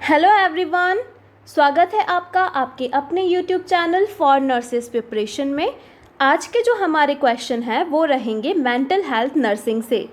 Hello everyone, स्वागत है आपका आपके अपने YouTube channel for nurses preparation में। आज के जो हमारे क्वेश्चन हैं वो रहेंगे मेंटल हेल्थ नर्सिंग से।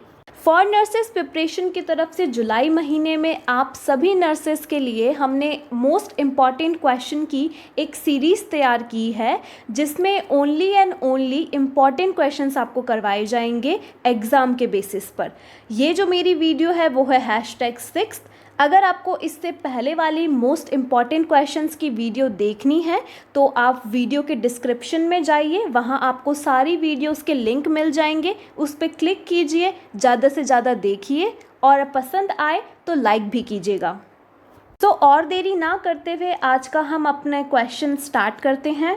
फॉर नर्सेस प्रिपरेशन की तरफ से जुलाई महीने में आप सभी नर्सेस के लिए हमने मोस्ट इम्पॉर्टेंट क्वेश्चन की एक सीरीज़ तैयार की है, जिसमें only and only important questions आपको करवाए जाएंगे एग्ज़ाम के बेसिस पर। ये जो मेरी वीडियो है वो है #6। अगर आपको इससे पहले वाली मोस्ट इम्पॉर्टेंट क्वेश्चंस की वीडियो देखनी है तो आप वीडियो के डिस्क्रिप्शन में जाइए, वहाँ आपको सारी वीडियोस के लिंक मिल जाएंगे, उस पर क्लिक कीजिए, ज़्यादा से ज़्यादा देखिए और पसंद आए तो लाइक भी कीजिएगा। तो और देरी ना करते हुए आज का हम अपने क्वेश्चन स्टार्ट करते हैं।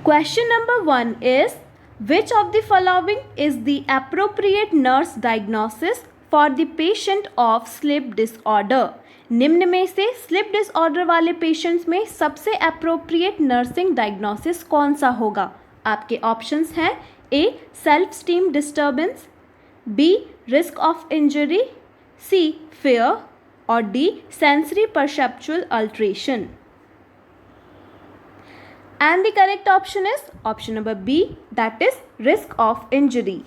Question number 1 is which of the following is the appropriate nurse diagnosis for the patient of sleep disorder. निम्न में से स्लीप डिसऑर्डर वाले पेशेंट्स में सबसे अप्रोप्रिएट नर्सिंग डायग्नोसिस कौन सा होगा? आपके ऑप्शंस हैं A self esteem disturbance, B risk of injury, C fear और D sensory perceptual alteration. And the correct option is option number B, that is risk of injury.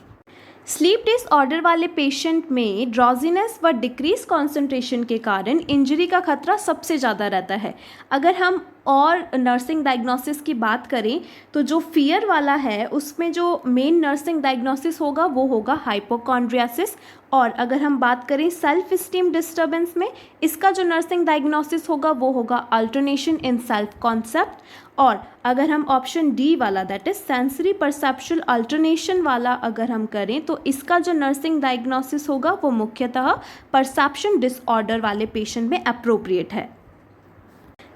Sleep disorder वाले patient में drowsiness व decrease concentration के कारण injury का खतरा सबसे ज़्यादा रहता है। अगर हम और नर्सिंग डायग्नोसिस की बात करें तो जो फियर वाला है उसमें जो मेन नर्सिंग डायग्नोसिस होगा वो होगा हाइपोकॉन्ड्रियासिस, और अगर हम बात करें सेल्फ स्टीम डिस्टर्बेंस में इसका जो नर्सिंग डायग्नोसिस होगा वो होगा अल्टरनेशन इन सेल्फ कॉन्सेप्ट, और अगर हम ऑप्शन डी वाला that is sensory perceptual alternation वाला अगर हम करें तो इसका जो नर्सिंग डायग्नोसिस होगा वो मुख्यतः परसेप्शन डिसऑर्डर वाले पेशेंट में अप्रोप्रिएट है।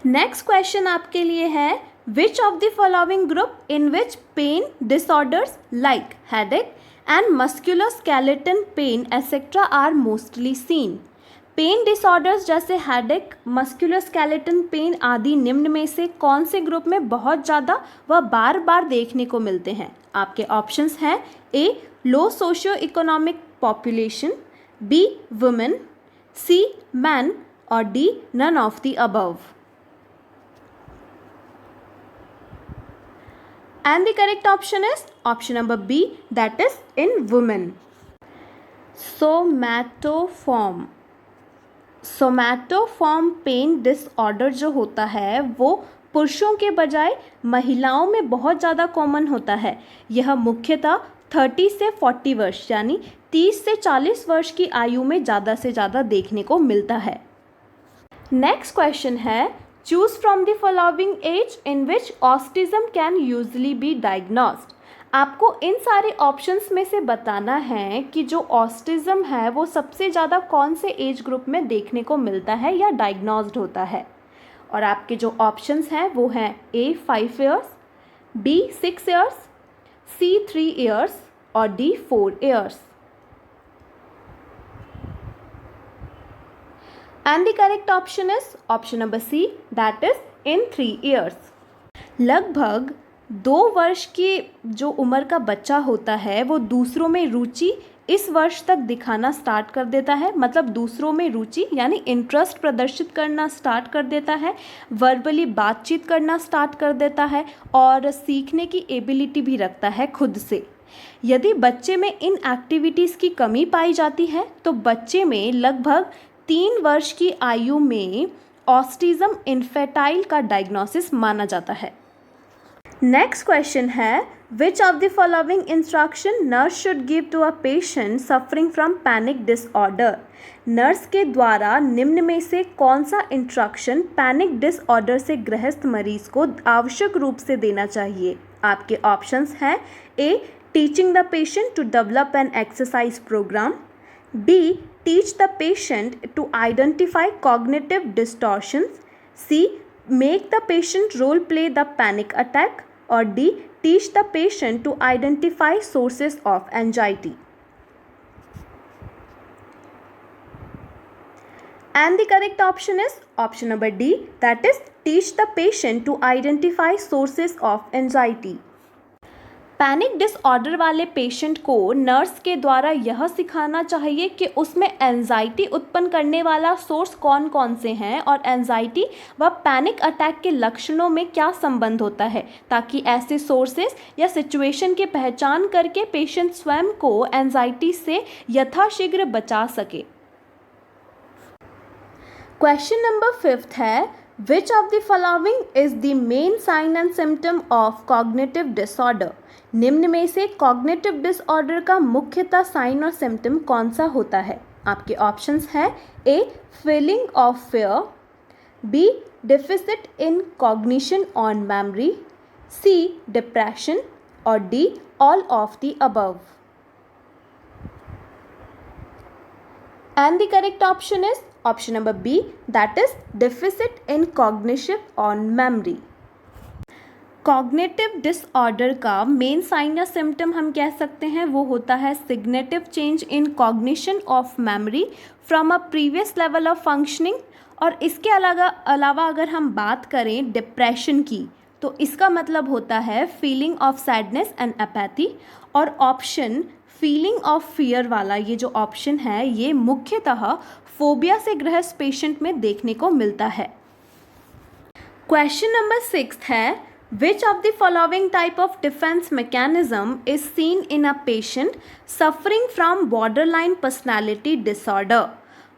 नेक्स्ट क्वेश्चन आपके लिए है which of the following group in which pain disorders like headache and musculoskeletal pain etcetera are mostly seen. Pain disorders जैसे हेडेक, मस्कुलोस्केलेटल पेन आदि निम्न में से कौन से ग्रुप में बहुत ज़्यादा व बार बार देखने को मिलते हैं? आपके ऑप्शंस हैं A low socio economic population, B women, C man और D none of the above. And the correct option is option number B, that is in women. Somatoform pain disorder जो होता है वो पुरुषों के बजाय महिलाओं में बहुत ज़्यादा कॉमन होता है। यह मुख्यतः 30 से 40 वर्ष यानी 30 से 40 वर्ष की आयु में ज़्यादा से ज़्यादा देखने को मिलता है। नेक्स्ट क्वेश्चन है Choose from the following age in which autism can usually be diagnosed. आपको इन सारे ऑप्शंस में से बताना है कि जो ऑटिज्म है वो सबसे ज़्यादा कौन से एज ग्रुप में देखने को मिलता है या डायग्नोस्ड होता है। और आपके जो ऑप्शंस हैं वो हैं ए 5 ईयर्स, बी 6 ईयर्स, सी 3 ईयर्स और D 4 years. And the correct option is option number C, that is in 3 years. लगभग 2 वर्ष की जो उम्र का बच्चा होता है वो दूसरों में रुचि इस वर्ष तक दिखाना स्टार्ट कर देता है, मतलब दूसरों में रुचि यानी इंटरेस्ट प्रदर्शित करना स्टार्ट कर देता है, वर्बली बातचीत करना स्टार्ट कर देता है और सीखने की एबिलिटी भी रखता है खुद से। यदि बच्चे में इन एक्टिविटीज़ की कमी पाई जाती है तो बच्चे में लगभग 3 वर्ष की आयु में ऑटिज्म इन्फेटाइल का डायग्नोसिस माना जाता है। नेक्स्ट क्वेश्चन है which of the following instruction nurse should give to a patient suffering from panic disorder. Nurse के द्वारा निम्न में से कौन सा इंस्ट्रक्शन पैनिक डिसऑर्डर से ग्रस्त मरीज को आवश्यक रूप से देना चाहिए? आपके ऑप्शंस हैं A teaching the patient to develop an exercise program, B. Teach the patient to identify cognitive distortions, C. Make the patient role play the panic attack or D. Teach the patient to identify sources of anxiety. And the correct option is option number D, that is teach the patient to identify sources of anxiety. Panic disorder वाले patient को nurse के द्वारा यह सिखाना चाहिए कि उसमें anxiety उत्पन्न करने वाला सोर्स कौन कौन से हैं और एंजाइटी व पैनिक अटैक के लक्षणों में क्या संबंध होता है, ताकि ऐसे सोर्सेस या सिचुएशन की पहचान करके पेशेंट स्वयं को एंजाइटी से यथाशीघ्र बचा सके। क्वेश्चन नंबर 5 है, Which of the following is the main sign and symptom of cognitive disorder? निम्न में से कॉग्निटिव डिसऑर्डर का मुख्यतः साइन और सिम्टम कौन सा होता है? आपके ऑप्शंस हैं A feeling of fear, B deficit in cognition on memory, C depression और D all of the above. And the correct option is option number B, that is deficit in cognition on memory. Cognitive disorder का main sign या symptom हम कह सकते हैं वो होता है significant change in cognition of memory from a previous level of functioning. और इसके अलावा अगर हम बात करें डिप्रेशन की तो इसका मतलब होता है feeling of sadness and apathy. और ऑप्शन फीलिंग ऑफ फियर वाला ये जो ऑप्शन है ये मुख्यतः फोबिया से ग्रस्त पेशेंट में देखने को मिलता है। क्वेश्चन नंबर 6 है, Which of the following type of defense mechanism is seen in a patient suffering from borderline personality disorder?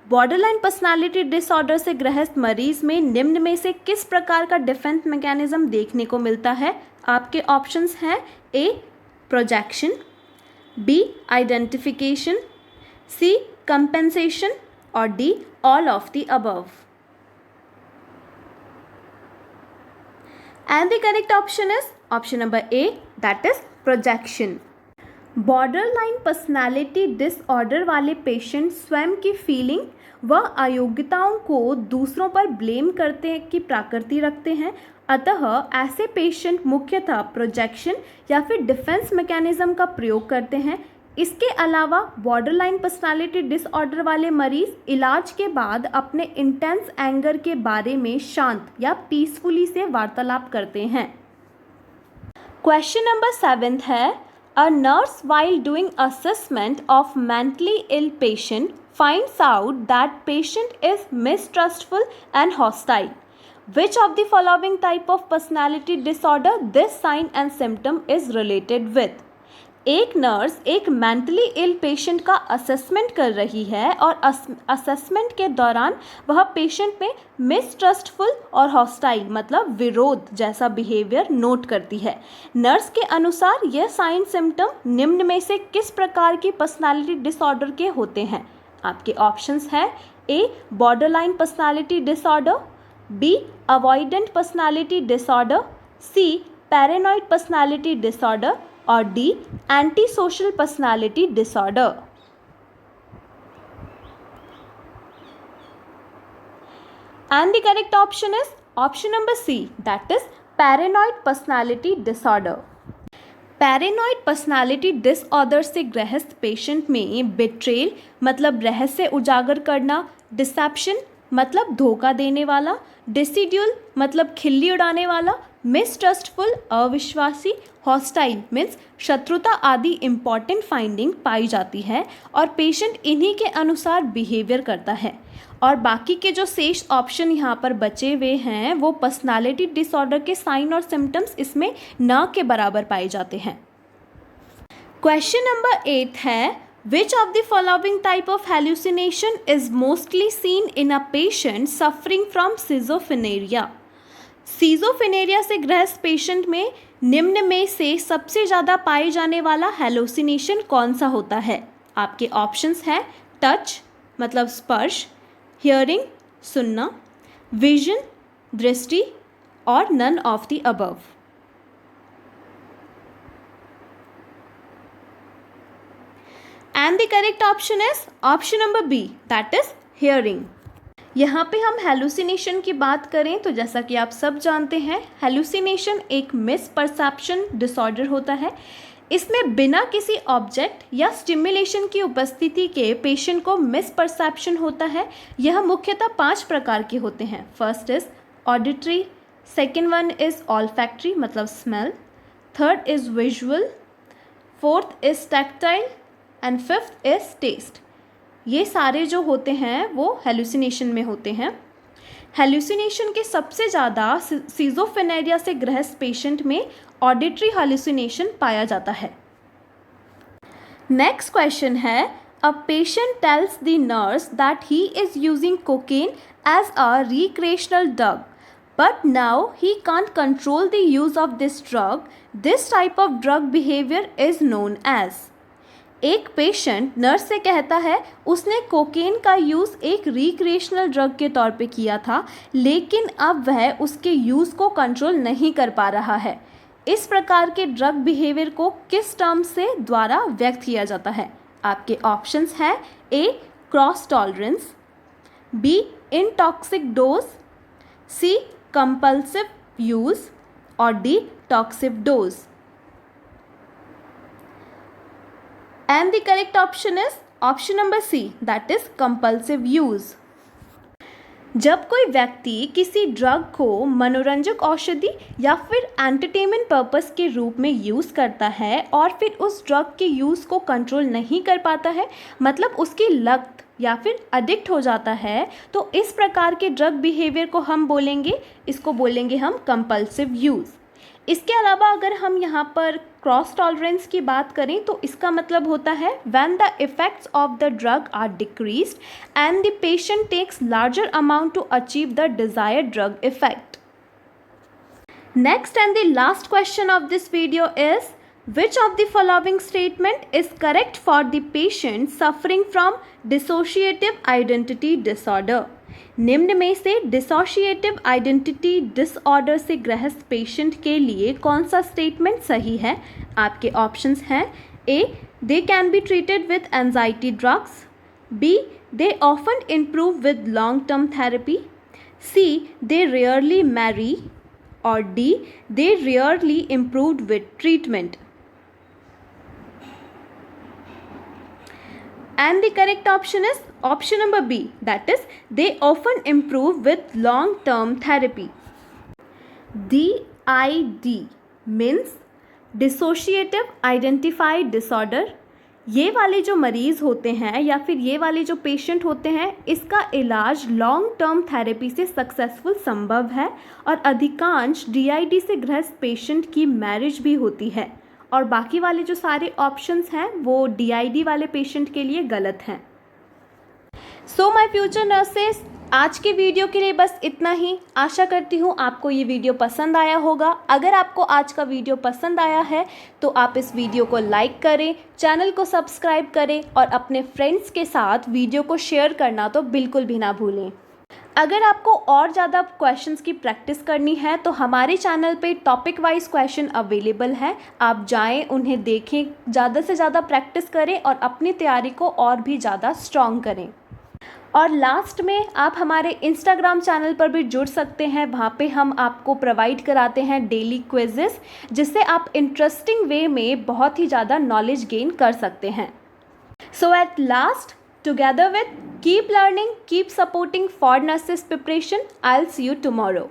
Borderline personality disorder से ग्रस्त मरीज में निम्न में से किस प्रकार का डिफेंस मैकेनिज्म देखने को मिलता है? आपके ऑप्शंस हैं ए प्रोजेक्शन, बी आइडेंटिफिकेशन, सी कंपेंसेशन और D all of the above. And the correct option is option number A, that is projection. Borderline personality disorder वाले पेशेंट स्वयं की फीलिंग व अयोग्यताओं को दूसरों पर ब्लेम करते की प्रकृति रखते हैं। अतः ऐसे पेशेंट मुख्यतः प्रोजेक्शन या फिर डिफेंस मैकेनिज्म का प्रयोग करते हैं। इसके अलावा बॉर्डरलाइन पर्सनालिटी डिसऑर्डर वाले मरीज इलाज के बाद अपने इंटेंस एंगर के बारे में शांत या पीसफुली से वार्तालाप करते हैं। क्वेश्चन नंबर 7 है, a nurse while doing assessment of mentally ill patient finds out that patient is mistrustful and hostile. Which of the following type of personality disorder this sign and symptom is related with? एक nurse एक mentally ill patient का assessment कर रही है और assessment के दौरान वह पेशेंट में मिसट्रस्टफुल और हॉस्टाइल मतलब विरोध जैसा बिहेवियर नोट करती है। नर्स के अनुसार यह साइन सिम्टम निम्न में से किस प्रकार की पर्सनालिटी डिसऑर्डर के होते हैं? आपके ऑप्शंस हैं A borderline personality disorder, B avoidant personality disorder, C paranoid personality disorder और D anti social personality disorder. And the correct option is option number C, that is paranoid personality disorder. Paranoid personality disorder से ग्रस्त patient में betrayal मतलब रहस्य उजागर करना, dissipation मतलब धोखा देने वाला, डिसिड्यूल मतलब खिल्ली उड़ाने वाला, मिसट्रस्टफुल अविश्वासी, हॉस्टाइल मीन्स शत्रुता आदि इम्पॉर्टेंट फाइंडिंग पाई जाती है और पेशेंट इन्हीं के अनुसार बिहेवियर करता है। और बाकी के जो शेष ऑप्शन यहाँ पर बचे हुए हैं वो पर्सनालिटी डिसऑर्डर के साइन और सिम्टम्स इसमें न के बराबर पाए जाते हैं। क्वेश्चन नंबर 8 है, Which of the following type of hallucination is mostly seen in a patient suffering from schizophrenia? सीजोफेनेरिया से ग्रस्त पेशेंट में निम्न में से सबसे ज़्यादा पाए जाने वाला हेलोसिनेशन कौन सा होता है? आपके ऑप्शंस हैं टच मतलब स्पर्श, हियरिंग सुनना, विजन दृष्टि और none of the above. And the correct option is option number B, that is hearing. यहाँ पे हम हेलुसिनेशन की बात करें तो जैसा कि आप सब जानते हैं हेलुसिनेशन एक मिस परसेप्शन डिसऑर्डर होता है। इसमें बिना किसी ऑब्जेक्ट या स्टिमुलेशन की उपस्थिति के पेशेंट को मिस परसेप्शन होता है। यह मुख्यतः 5 प्रकार के होते हैं। First is auditory, second one is olfactory मतलब smell, third is visual, fourth is tactile and fifth is taste. ये सारे जो होते हैं वो हेलुसिनेशन में होते हैं। हेलुसिनेशन के सबसे ज़्यादा सिजोफ्रेनिया से ग्रस्त पेशेंट में ऑडिटरी हेलुसिनेशन पाया जाता है। नेक्स्ट क्वेश्चन है, a patient tells the nurse that he is using cocaine as a recreational drug but now he can't control the use of this drug. This type of drug behavior is known as। एक patient nurse से कहता है उसने cocaine का use एक recreational drug के तौर पे किया था, लेकिन अब वह उसके यूज़ को कंट्रोल नहीं कर पा रहा है। इस प्रकार के ड्रग बिहेवियर को किस टर्म से द्वारा व्यक्त किया जाता है? आपके ऑप्शंस हैं A cross tolerance, B intoxic dose, C compulsive use or D toxic dose। And the correct option is option number C, that is compulsive use। जब कोई व्यक्ति किसी ड्रग को मनोरंजक औषधि या फिर एंटरटेनमेंट पर्पस के रूप में यूज़ करता है और फिर उस ड्रग के यूज़ को कंट्रोल नहीं कर पाता है, मतलब उसकी लत या फिर एडिक्ट हो जाता है, तो इस प्रकार के ड्रग बिहेवियर को हम बोलेंगे, इसको बोलेंगे हम कंपल्सिव यूज़। इसके अलावा अगर हम यहाँ पर क्रॉस टॉलरेंस की बात करें तो इसका मतलब होता है when the effects of the drug are decreased and the patient takes larger amount to achieve the desired drug effect. Next and the last question of this video is, which of the following statement is correct for the patient suffering from dissociative identity disorder? निम्न में से dissociative identity disorder से ग्रस्त patient के लिए कौन सा statement सही है? आपके ऑप्शंस हैं A they can be treated with anxiety drugs, B they often improve with long term therapy, C they rarely marry और D they rarely improved with treatment. And the correct option is option number B, that is they often improve with long term therapy। DID means dissociative identified disorder। ये वाले जो मरीज़ होते हैं या फिर ये वाले जो पेशेंट होते हैं, इसका इलाज लॉन्ग टर्म थेरेपी से सक्सेसफुल संभव है और अधिकांश DID से ग्रस्त पेशेंट की मैरिज भी होती है, और बाकी वाले जो सारे ऑप्शंस हैं वो DID वाले पेशेंट के लिए गलत हैं। सो माय फ्यूचर नर्सेस, आज के वीडियो के लिए बस इतना ही। आशा करती हूँ आपको ये वीडियो पसंद आया होगा। अगर आपको आज का वीडियो पसंद आया है तो आप इस वीडियो को लाइक करें, चैनल को सब्सक्राइब करें और अपने फ्रेंड्स के साथ वीडियो को शेयर करना तो बिल्कुल भी ना भूलें। अगर आपको और ज़्यादा क्वेश्चंस की प्रैक्टिस करनी है तो हमारे चैनल पे टॉपिक वाइज क्वेश्चन अवेलेबल हैं, आप जाएं, उन्हें देखें, ज़्यादा से ज़्यादा प्रैक्टिस करें और अपनी तैयारी को और भी ज़्यादा स्ट्रॉन्ग करें। और लास्ट में आप हमारे इंस्टाग्राम चैनल पर भी जुड़ सकते हैं, वहाँ पे हम आपको प्रोवाइड कराते हैं डेली क्विजेस, जिससे आप इंटरेस्टिंग वे में बहुत ही ज़्यादा नॉलेज गेन कर सकते हैं। So at last, together with keep learning, keep supporting for nurses preparation. I'll see you tomorrow.